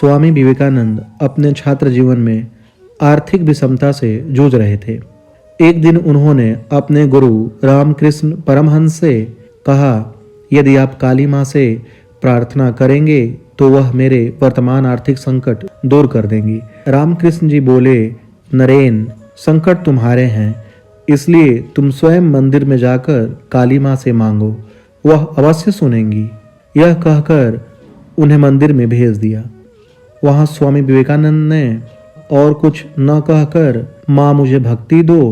स्वामी विवेकानंद अपने छात्र जीवन में आर्थिक विषमता से जूझ रहे थे। एक दिन उन्होंने अपने गुरु रामकृष्ण परमहंस से कहा, यदि आप काली माँ से प्रार्थना करेंगे तो वह मेरे वर्तमान आर्थिक संकट दूर कर देंगी। रामकृष्ण जी बोले, नरेन, संकट तुम्हारे हैं, इसलिए तुम स्वयं मंदिर में जाकर काली माँ से मांगो, वह अवश्य सुनेंगी। यह कहकर उन्हें मंदिर में भेज दिया। वहां स्वामी विवेकानंद ने और कुछ न कहकर माँ मुझे भक्ति दो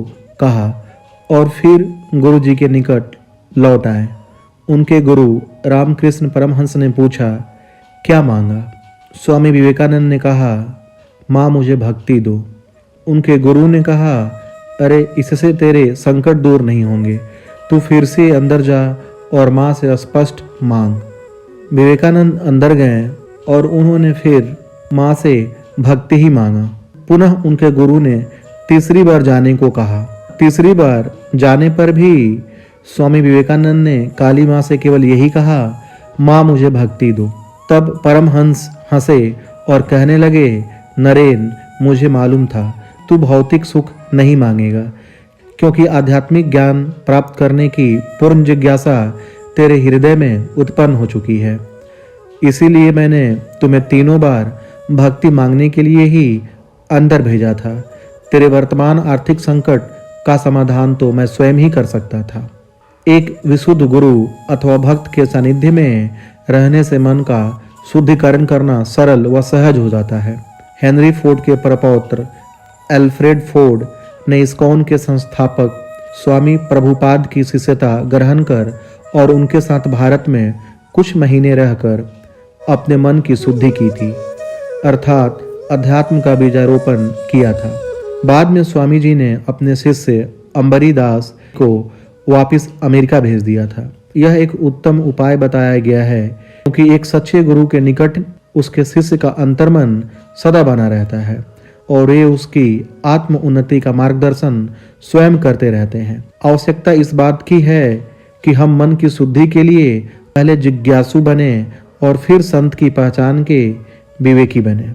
कहा और फिर गुरु जी के निकट लौट आए। उनके गुरु रामकृष्ण परमहंस ने पूछा, क्या मांगा? स्वामी विवेकानंद ने कहा, माँ मुझे भक्ति दो। उनके गुरु ने कहा, अरे इससे तेरे संकट दूर नहीं होंगे, तू फिर से अंदर जा और माँ से स्पष्ट मांग। विवेकानंद अंदर गए और उन्होंने फिर माँ से भक्ति ही मांगा। पुनः उनके गुरु ने तीसरी बार जाने को कहा। तीसरी बार जाने पर भी स्वामी विवेकानंद ने काली माँ से केवल यही कहा, माँ मुझे भक्ति दो। तब परमहंस हंसे और कहने लगे, नरेन, मुझे मालूम था तू भौतिक सुख नहीं मांगेगा, क्योंकि आध्यात्मिक ज्ञान प्राप्त करने की पूर्ण जिज्ञासा तेरे हृदय में उत्पन्न हो चुकी है। इसीलिए मैंने तुम्हें तीनों बार भक्ति मांगने के लिए ही अंदर भेजा था। तेरे वर्तमान आर्थिक संकट का समाधान तो मैं स्वयं ही कर सकता था। एक विशुद्ध गुरु अथवा भक्त के सानिध्य में रहने से मन का शुद्धिकरण करना सरल व सहज हो जाता है। हेनरी फोर्ड के परपौत्र एल्फ्रेड फोर्ड ने इस्कॉन के संस्थापक स्वामी प्रभुपाद की शिष्यता ग्रहण कर और उनके साथ भारत में कुछ महीने रहकर अपने मन की शुद्धि की थी, अर्थात अध्यात्म का बीजारोपण किया था। बाद में स्वामी जी ने अपने शिष्य अंबरी दास को वापस अमेरिका भेज दिया था। यह एक उत्तम उपाय बताया गया है, क्योंकि एक सच्चे गुरु के निकट उसके शिष्य का अंतर्मन सदा बना रहता है और वे उसकी आत्म उन्नति का मार्गदर्शन स्वयं करते रहते हैं। आवश्यकता इस बात की है कि हम मन की शुद्धि के लिए पहले जिज्ञासु बने और फिर संत की पहचान के विवेकी बने।